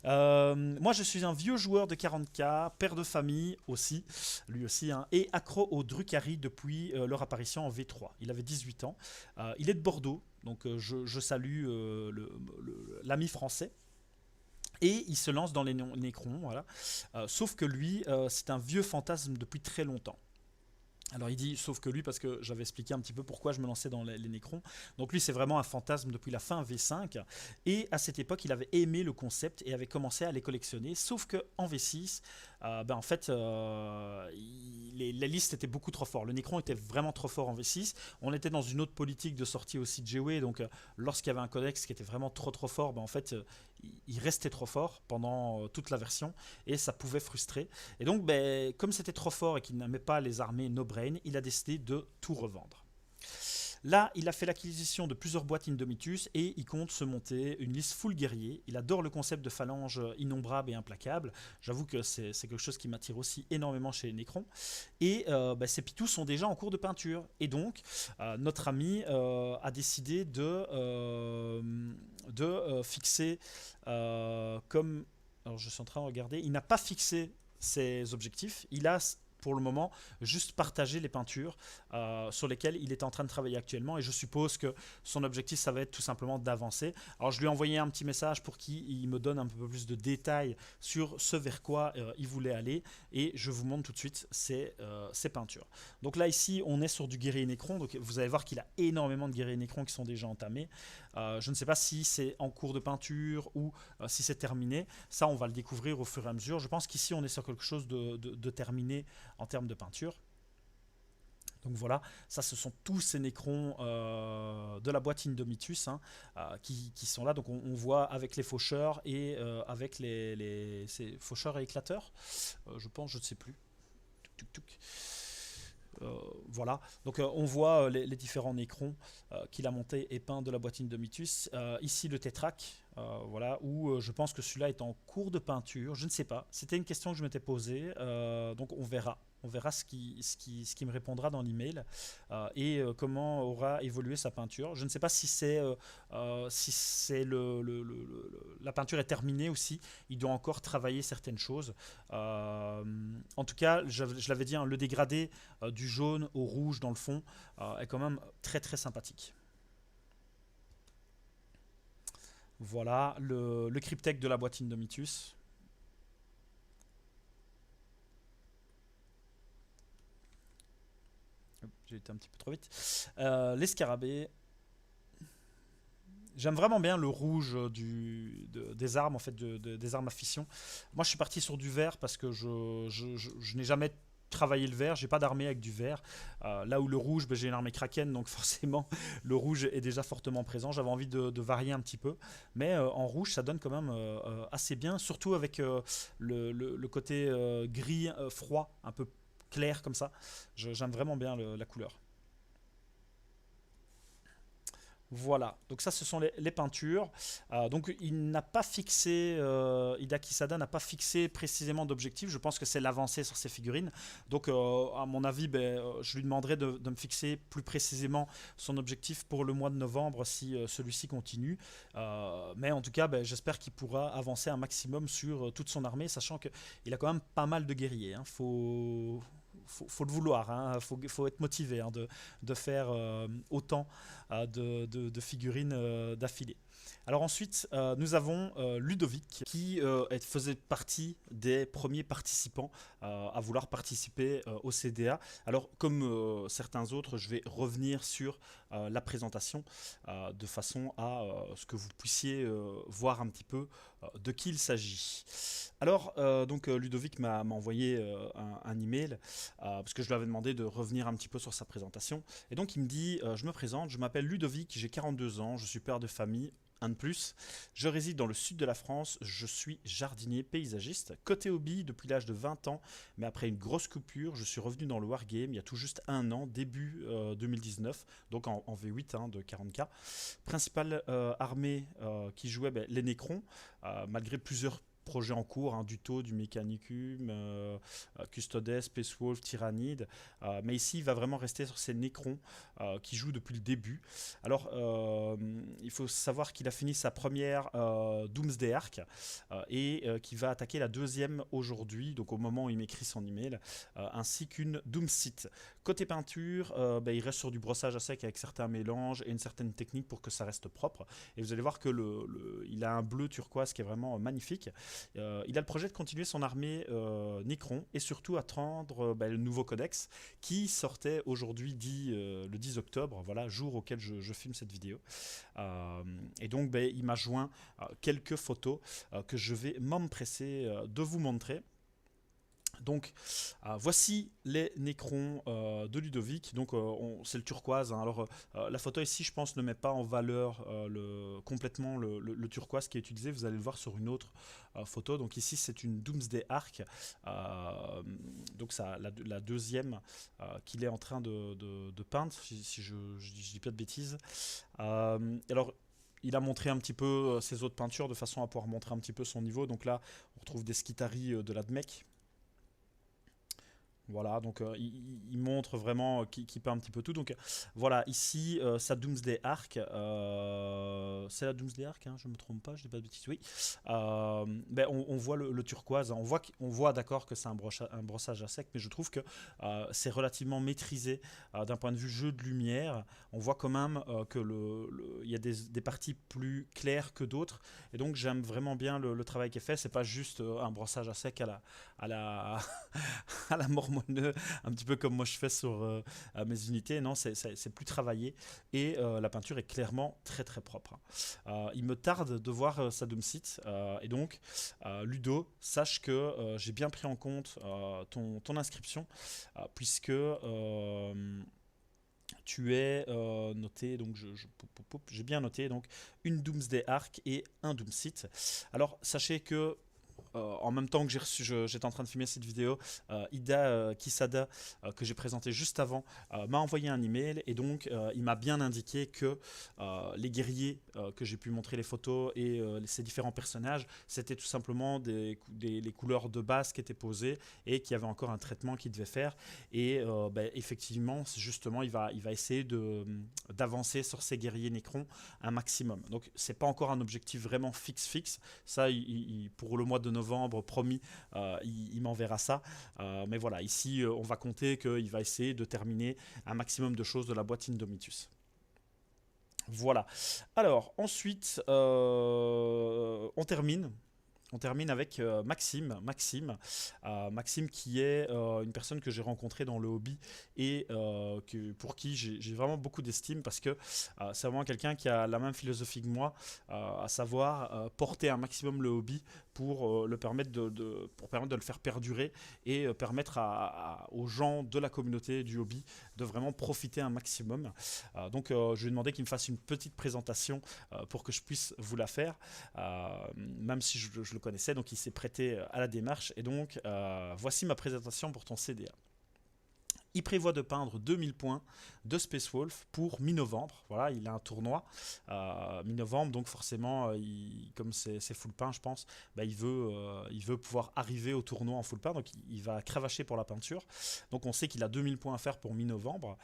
Moi je suis un vieux joueur de 40K, père de famille aussi, lui aussi, hein, et accro au Drukhari depuis leur apparition en V3. Il avait 18 ans, il est de Bordeaux, donc je salue l'ami français. Et il se lance dans les Nécrons, voilà. Sauf que lui, c'est un vieux fantasme depuis très longtemps. Alors il dit, sauf que lui, parce que j'avais expliqué un petit peu pourquoi je me lançais dans les Nécrons. Donc lui, c'est vraiment un fantasme depuis la fin V5. Et à cette époque, il avait aimé le concept et avait commencé à les collectionner. Sauf qu'en V6, en fait, les listes étaient beaucoup trop fortes. Le Nécron était vraiment trop fort en V6. On était dans une autre politique de sortie aussi de GW. Donc lorsqu'il y avait un codex qui était vraiment trop fort, en fait, il restait trop fort pendant toute la version. Et ça pouvait frustrer. Et donc, comme c'était trop fort et qu'il n'aimait pas les armées no-brain, il a décidé de tout revendre. Là, il a fait l'acquisition de plusieurs boîtes Indomitus et il compte se monter une liste full guerrier. Il adore le concept de phalange innombrable et implacable. J'avoue que c'est quelque chose qui m'attire aussi énormément chez les Nécrons. Et ces pitous sont déjà en cours de peinture. Et donc, notre ami a décidé de fixer comme... Alors, je suis en train de regarder. Il n'a pas fixé ses objectifs. Il a pour le moment juste partager les peintures sur lesquelles il est en train de travailler actuellement, et je suppose que son objectif ça va être tout simplement d'avancer. Alors je lui ai envoyé un petit message pour qu'il me donne un peu plus de détails sur ce vers quoi il voulait aller, et je vous montre tout de suite ses peintures. Donc là ici on est sur du guerrier Nécron, donc vous allez voir qu'il a énormément de guerriers Nécrons qui sont déjà entamés. Je ne sais pas si c'est en cours de peinture ou si c'est terminé, ça on va le découvrir au fur et à mesure. Je pense qu'ici on est sur quelque chose de terminé en termes de peinture. Donc voilà, ça ce sont tous ces Nécrons de la boîte Indomitus qui sont là. Donc on voit avec les faucheurs et avec ces faucheurs et éclateurs, je pense, je ne sais plus. Tuk, tuk, tuk. Voilà, donc on voit les différents Nécrons qu'il a montés et peints de la boîte Indomitus. Ici le tétraque, voilà, où je pense que celui-là est en cours de peinture, je ne sais pas, c'était une question que je m'étais posée, donc on verra. On verra ce qui me répondra dans l'email et comment aura évolué sa peinture. Je ne sais pas si la peinture est terminée ou si il doit encore travailler certaines choses. En tout cas, je l'avais dit, hein, le dégradé du jaune au rouge dans le fond est quand même très très sympathique. Voilà le cryptech de la boîte Indomitus. J'ai été un petit peu trop vite. Les scarabées. J'aime vraiment bien le rouge des armes, en fait, des armes à fission. Moi, je suis parti sur du vert parce que je n'ai jamais travaillé le vert. J'ai pas d'armée avec du vert. Là où le rouge, j'ai une armée Kraken, donc forcément, le rouge est déjà fortement présent. J'avais envie de varier un petit peu. Mais en rouge, ça donne quand même assez bien, surtout avec le côté gris, froid, un peu clair comme ça. J'aime vraiment bien la couleur. Voilà, donc ça ce sont les peintures. Donc il n'a pas fixé, Ida Kisada n'a pas fixé précisément d'objectif. Je pense que c'est l'avancée sur ses figurines. Donc à mon avis, je lui demanderai de me fixer plus précisément son objectif pour le mois de novembre si celui-ci continue. Mais en tout cas, j'espère qu'il pourra avancer un maximum sur toute son armée, sachant qu'il a quand même pas mal de guerriers. faut le vouloir, hein, faut être motivé hein, de faire autant de figurines d'affilée. Alors ensuite, nous avons Ludovic qui faisait partie des premiers participants à vouloir participer au CDA. Alors comme certains autres, je vais revenir sur la présentation de façon à ce que vous puissiez voir un petit peu de qui il s'agit. Alors, Ludovic m'a envoyé un email parce que je lui avais demandé de revenir un petit peu sur sa présentation. Et donc, il me dit je me présente, je m'appelle Ludovic, j'ai 42 ans, je suis père de famille. Un de plus, je réside dans le sud de la France, je suis jardinier paysagiste. Côté hobby, depuis l'âge de 20 ans, mais après une grosse coupure, je suis revenu dans le Wargame il y a tout juste un an, début 2019, donc en V8 hein, de 40K. Principale armée qui jouait les Nécrons, malgré plusieurs projets en cours, hein, du Tau, du Mechanicum, Custodes, Space Wolf, Tyrannide. Mais ici, il va vraiment rester sur ces Nécrons qui jouent depuis le début. Alors, il faut savoir qu'il a fini sa première Doomsday Arc et qu'il va attaquer la deuxième aujourd'hui, donc au moment où il m'écrit son email, ainsi qu'une Doomsith. Côté peinture, il reste sur du brossage à sec avec certains mélanges et une certaine technique pour que ça reste propre. Et vous allez voir que il a un bleu turquoise qui est vraiment magnifique. Il a le projet de continuer son armée Necron et surtout attendre le nouveau codex qui sortait aujourd'hui le 10 octobre, voilà, jour auquel je filme cette vidéo. Et donc il m'a joint quelques photos que je vais m'empresser de vous montrer. Donc voici les Nécrons de Ludovic. Donc c'est le turquoise hein. Alors la photo ici je pense ne met pas en valeur complètement le turquoise qui est utilisé. Vous allez le voir sur une autre photo. Donc ici c'est une Doomsday Arc, donc ça, la deuxième qu'il est en train de peindre si je dis pas de bêtises. Alors il a montré un petit peu ses autres peintures de façon à pouvoir montrer un petit peu son niveau. Donc là on retrouve des Skitarii de l'Admech. Voilà, donc il montre vraiment qu'il peint un petit peu tout. Donc voilà, ici, sa Doomsday Arc. C'est la Doomsday Arc, hein, je ne me trompe pas, je dis pas de bêtises, oui. On voit le turquoise, on voit d'accord que c'est un brossage à sec, mais je trouve que c'est relativement maîtrisé d'un point de vue jeu de lumière. On voit quand même que il y a des parties plus claires que d'autres. Et donc j'aime vraiment bien le travail qui est fait. C'est pas juste un brossage à sec à la mormoneux, un petit peu comme moi je fais sur mes unités. Non, c'est plus travaillé et la peinture est clairement très très propre. Il me tarde de voir sa Doomsith et donc Ludo, sache que j'ai bien pris en compte ton inscription puisque tu es noté, donc j'ai bien noté donc une Doomsday Arc et un Doomsith. Alors sachez que en même temps que j'étais en train de filmer cette vidéo, Ida Kisada, que j'ai présenté juste avant, m'a envoyé un email et donc il m'a bien indiqué que les guerriers que j'ai pu montrer les photos et ces différents personnages, c'était tout simplement les couleurs de base qui étaient posées et qu'il y avait encore un traitement qu'il devait faire. Et effectivement, justement, il va essayer d'avancer sur ces guerriers Nécrons un maximum. Donc c'est pas encore un objectif vraiment fixe. Ça, pour le mois de novembre, promis, il m'enverra ça. Mais voilà, ici, on va compter qu'il va essayer de terminer un maximum de choses de la boîte Indomitus. Voilà. Alors, ensuite, on termine. On termine avec Maxime. Maxime qui est une personne que j'ai rencontrée dans le hobby et pour qui j'ai vraiment beaucoup d'estime parce que c'est vraiment quelqu'un qui a la même philosophie que moi, à savoir porter un maximum le hobby pour permettre de le faire perdurer et permettre aux gens de la communauté du hobby de vraiment profiter un maximum. Donc je lui ai demandé qu'il me fasse une petite présentation pour que je puisse vous la faire, même si je le connaissais, donc il s'est prêté à la démarche et donc voici ma présentation pour ton CDA. Il prévoit de peindre 2000 points de Space Wolf pour mi-novembre. Voilà, il a un tournoi mi-novembre, donc forcément, comme c'est full peint, je pense, bah, il veut pouvoir arriver au tournoi en full peint, donc il va cravacher pour la peinture. Donc on sait qu'il a 2000 points à faire pour mi-novembre.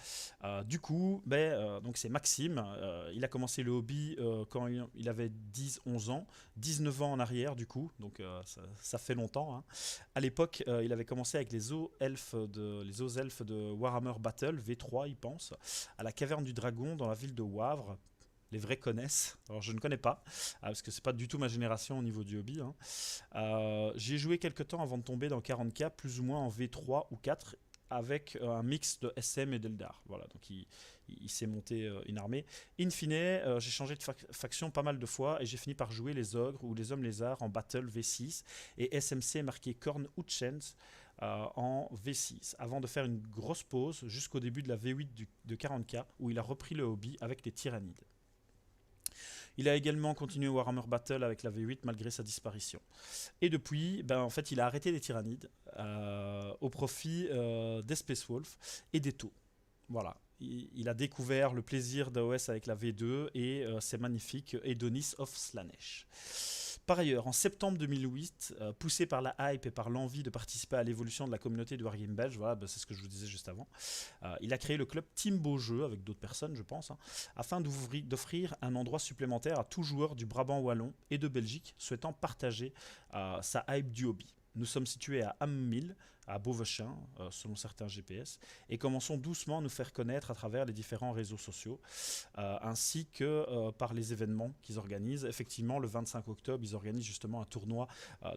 Du coup, donc c'est Maxime. Il a commencé le hobby quand il avait 10-11 ans, 19 ans en arrière du coup, donc ça fait longtemps. Hein. À l'époque, il avait commencé avec les eaux elfes de Warhammer Battle V3, il pense, à la caverne du dragon dans la ville de Wavre. Les vrais connaissent. Alors je ne connais pas, parce que c'est pas du tout ma génération au niveau du hobby. Hein. J'y ai joué quelques temps avant de tomber dans 40K, plus ou moins en V3 ou 4, avec un mix de SM et d'Eldar. Voilà, donc il s'est monté une armée. In fine, j'ai changé de faction pas mal de fois et j'ai fini par jouer les ogres ou les hommes lézards en battle V6 et SMC marqué Korn Hutchens en V6 avant de faire une grosse pause jusqu'au début de la V8 de 40K où il a repris le hobby avec les tyrannides. Il a également continué Warhammer Battle avec la V8 malgré sa disparition. Et depuis, en fait, il a arrêté les tyrannides au profit des Space Wolf et des taux. Voilà. Il a découvert le plaisir d'AOS avec la V2 et c'est magnifique Adonis of Slaanesh. Par ailleurs, en septembre 2008, poussé par la hype et par l'envie de participer à l'évolution de la communauté du Wargame belge, voilà, c'est ce que je vous disais juste avant, il a créé le club Team Beaujeu, avec d'autres personnes je pense, hein, afin d'offrir un endroit supplémentaire à tout joueur du Brabant wallon et de Belgique souhaitant partager sa hype du hobby. Nous sommes situés à Ammil, à Beauvechin, selon certains GPS, et commençons doucement à nous faire connaître à travers les différents réseaux sociaux, ainsi que par les événements qu'ils organisent. Effectivement, le 25 octobre, ils organisent justement un tournoi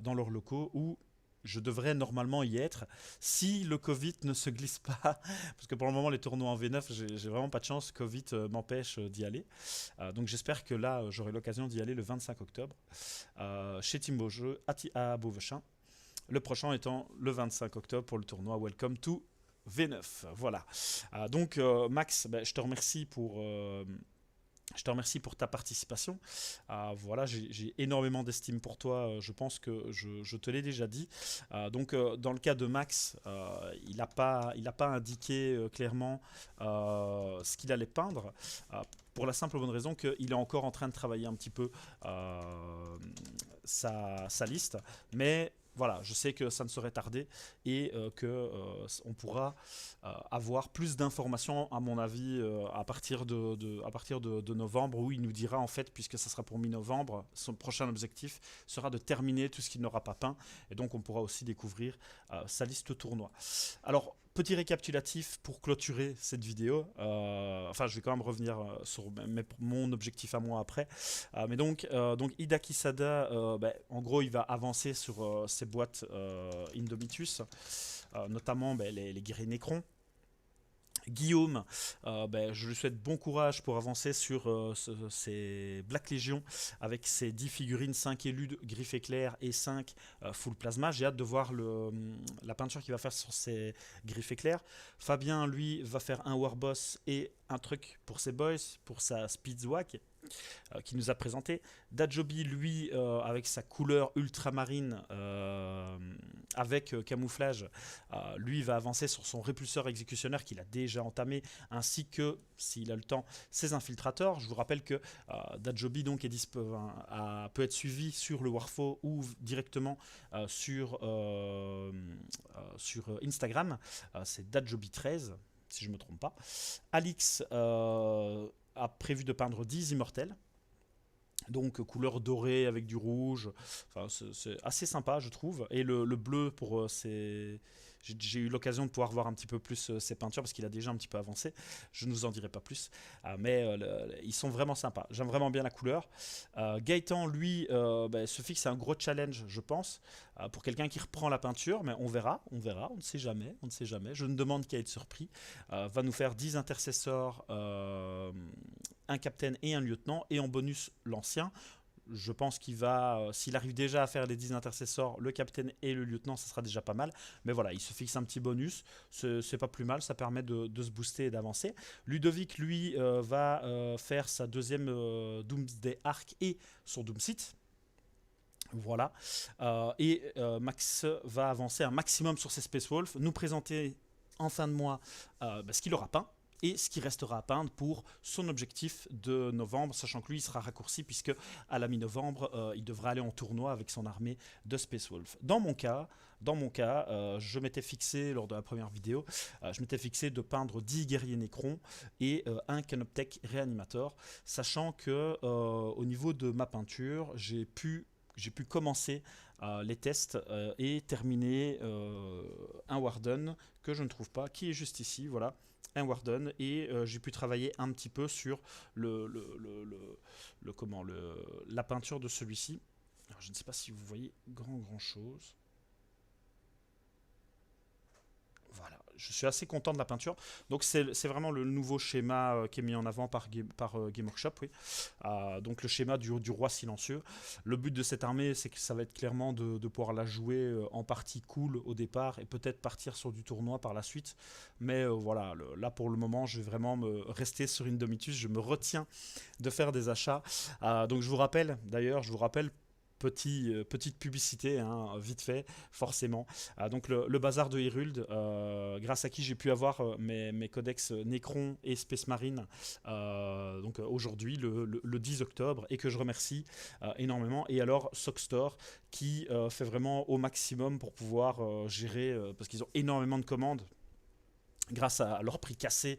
dans leurs locaux où je devrais normalement y être si le Covid ne se glisse pas, parce que pour le moment les tournois en V9, j'ai vraiment pas de chance, Covid m'empêche d'y aller. Donc j'espère que là j'aurai l'occasion d'y aller le 25 octobre chez Team Beaujeu à Beauvechin. Le prochain étant le 25 octobre pour le tournoi Welcome to V9. Voilà. Donc Max, je te remercie pour ta participation. Voilà, j'ai énormément d'estime pour toi. Je pense que je te l'ai déjà dit. Donc, dans le cas de Max, il n'a pas indiqué clairement ce qu'il allait peindre. Pour la simple et bonne raison qu'il est encore en train de travailler un petit peu sa liste. Mais voilà, je sais que ça ne saurait tarder et qu'on pourra avoir plus d'informations, à mon avis, à partir de novembre, où il nous dira, en fait, puisque ça sera pour mi-novembre, son prochain objectif sera de terminer tout ce qu'il n'aura pas peint. Et donc, on pourra aussi découvrir sa liste tournoi. Alors, petit récapitulatif pour clôturer cette vidéo. Enfin, je vais quand même revenir sur mon objectif à moi après. Mais donc Ida Kisada, en gros, il va avancer sur ses boîtes Indomitus, notamment les guerriers Necrons. Guillaume, je lui souhaite bon courage pour avancer sur ses Black Legion avec ses 10 figurines, 5 élus de Griffe Éclair et 5 full plasma. J'ai hâte de voir la peinture qu'il va faire sur ses Griffe Éclair. Fabien, lui, va faire un Warboss et un truc pour ses boys, pour sa Speedzwhack qui nous a présenté. Dajobi, lui, avec sa couleur ultramarine avec camouflage, lui va avancer sur son répulseur exécutionnaire qu'il a déjà entamé, ainsi que, s'il a le temps, ses infiltrators. Je vous rappelle que Dajobi donc, peut être suivi sur le Warfo ou directement sur Instagram. C'est Dajobi13, si je ne me trompe pas. Alix a prévu de peindre 10 immortels. Donc couleur dorée avec du rouge. Enfin, c'est assez sympa, je trouve. Et le bleu pour j'ai eu l'occasion de pouvoir voir un petit peu plus ses peintures parce qu'il a déjà un petit peu avancé. Je ne vous en dirai pas plus. Mais ils sont vraiment sympas. J'aime vraiment bien la couleur. Gaëtan, lui, se fixe un gros challenge, je pense, pour quelqu'un qui reprend la peinture. Mais on verra, on ne sait jamais. Je ne demande qu'à être surpris. Va nous faire 10 intercesseurs, un capitaine et un lieutenant. Et en bonus, l'ancien. Je pense qu'il va, s'il arrive déjà à faire les 10 intercesseurs, le capitaine et le lieutenant, ça sera déjà pas mal. Mais voilà, il se fixe un petit bonus, c'est pas plus mal, ça permet de se booster et d'avancer. Ludovic, lui, va faire sa deuxième Doomsday Arc et son Doomsith. Voilà. Et Max va avancer un maximum sur ses Space Wolf, nous présenter en fin de mois ce qu'il aura peint et ce qui restera à peindre pour son objectif de novembre, sachant que lui il sera raccourci puisque à la mi-novembre il devra aller en tournoi avec son armée de Space Wolf. Dans mon cas, je m'étais fixé lors de la première vidéo, je m'étais fixé de peindre 10 guerriers Necrons et un Canoptech Réanimator, sachant que au niveau de ma peinture, j'ai pu commencer les tests et terminer un Warden que je ne trouve pas, qui est juste ici, voilà, un Warden, et j'ai pu travailler un petit peu sur la peinture de celui-ci. Alors, je ne sais pas si vous voyez grand chose. Voilà, je suis assez content de la peinture. Donc c'est vraiment le nouveau schéma qui est mis en avant par Game Workshop. Oui. Donc le schéma du roi silencieux. Le but de cette armée, c'est que ça va être clairement de pouvoir la jouer en partie cool au départ et peut-être partir sur du tournoi par la suite. Mais voilà, là pour le moment, je vais vraiment me rester sur Indomitus. Je me retiens de faire des achats. Donc je vous rappelle, petite publicité, hein, vite fait, forcément. Donc le bazar de Hyrule, grâce à qui j'ai pu avoir mes codex Necron et Space Marine donc aujourd'hui, le 10 octobre, et que je remercie énormément. Et alors Sockstore, qui fait vraiment au maximum pour pouvoir gérer, parce qu'ils ont énormément de commandes. Grâce à leur prix cassé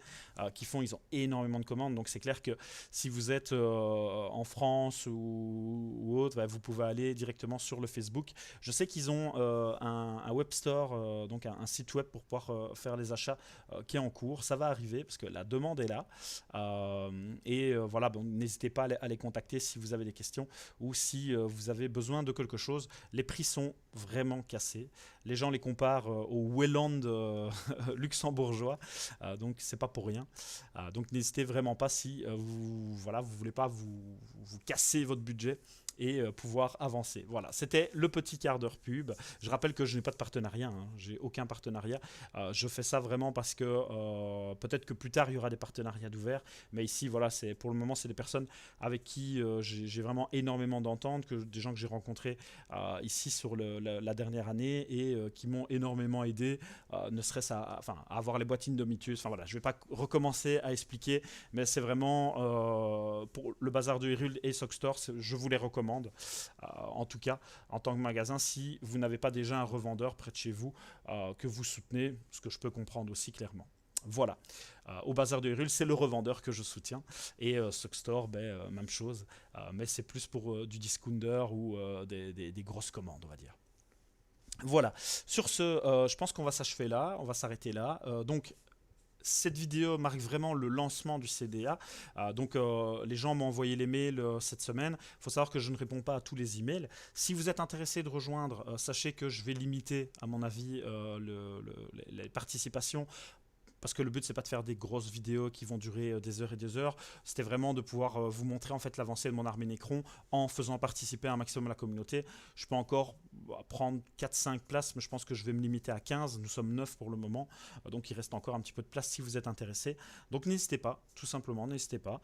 qu'ils font, ils ont énormément de commandes. Donc c'est clair que si vous êtes en France ou autre, vous pouvez aller directement sur le Facebook. Je sais qu'ils ont un web store, donc un site web pour pouvoir faire les achats qui est en cours. Ça va arriver parce que la demande est là. Voilà, bon, n'hésitez pas à les contacter si vous avez des questions ou si vous avez besoin de quelque chose. Les prix sont vraiment cassés. Les gens les comparent au Welland luxembourgeois, donc c'est pas pour rien. Donc n'hésitez vraiment pas si vous voulez pas vous casser votre budget et pouvoir avancer. Voilà, c'était le petit quart d'heure pub. Je rappelle que je n'ai pas de partenariat, hein. J'ai aucun partenariat. Je fais ça vraiment parce que peut-être que plus tard il y aura des partenariats d'ouvert, mais ici voilà, pour le moment c'est des personnes avec qui j'ai vraiment énormément d'entente, des gens que j'ai rencontrés ici sur la dernière année et qui m'ont énormément aidé, ne serait-ce à avoir les boîtes Indomitus. Enfin voilà, je ne vais pas recommencer à expliquer, mais c'est vraiment pour le bazar de Hyrule et Sockstore, je vous les recommande. En tout cas, en tant que magasin, si vous n'avez pas déjà un revendeur près de chez vous que vous soutenez, ce que je peux comprendre aussi clairement. Voilà, au bazar de Hyrule, c'est le revendeur que je soutiens. Et Sockstore, même chose, mais c'est plus pour du discounter ou des grosses commandes, on va dire. Voilà, sur ce, je pense qu'on va s'achever là, on va s'arrêter là. Donc, cette vidéo marque vraiment le lancement du CDA. Les gens m'ont envoyé les mails cette semaine. Il faut savoir que je ne réponds pas à tous les emails. Si vous êtes intéressé de rejoindre, sachez que je vais limiter, à mon avis, les participations. Parce que le but, c'est pas de faire des grosses vidéos qui vont durer des heures et des heures. C'était vraiment de pouvoir vous montrer en fait l'avancée de mon armée Necron en faisant participer un maximum la communauté. Je peux encore prendre 4-5 places, mais je pense que je vais me limiter à 15. Nous sommes 9 pour le moment, donc il reste encore un petit peu de place si vous êtes intéressé. Donc n'hésitez pas, tout simplement, n'hésitez pas.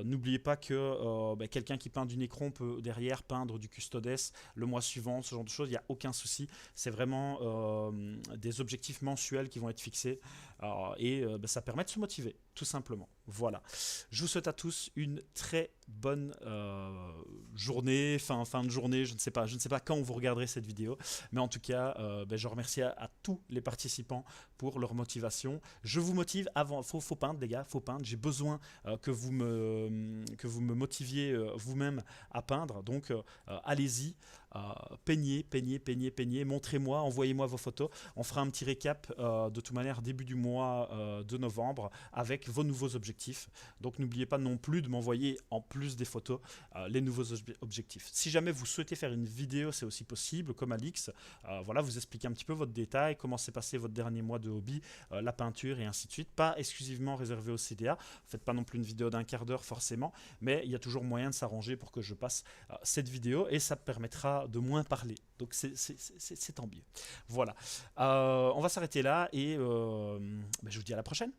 N'oubliez pas que quelqu'un qui peint du Necron peut derrière peindre du Custodes le mois suivant, ce genre de choses. Il n'y a aucun souci. C'est vraiment des objectifs mensuels qui vont être fixés. Ça permet de se motiver, tout simplement. Voilà. Je vous souhaite à tous une très bonne journée, fin de journée, je ne sais pas quand vous regarderez cette vidéo, mais en tout cas, je remercie à tous les participants pour leur motivation. Je vous motive avant, faut peindre les gars, faut peindre. J'ai besoin que vous me motiviez vous-même à peindre, donc allez-y. Peignez, montrez-moi, envoyez-moi vos photos. On fera un petit récap de toute manière début du mois de novembre avec vos nouveaux objectifs. Donc n'oubliez pas non plus de m'envoyer en plus des photos les nouveaux objectifs. Si jamais vous souhaitez faire une vidéo, c'est aussi possible, comme Alix. Vous expliquez un petit peu votre détail, comment s'est passé votre dernier mois de hobby, la peinture et ainsi de suite. Pas exclusivement réservé au CDA. Faites pas non plus une vidéo d'un quart d'heure forcément, mais il y a toujours moyen de s'arranger pour que je passe cette vidéo et ça permettra de moins parler. Donc c'est tant mieux. Voilà. On va s'arrêter là et je vous dis à la prochaine.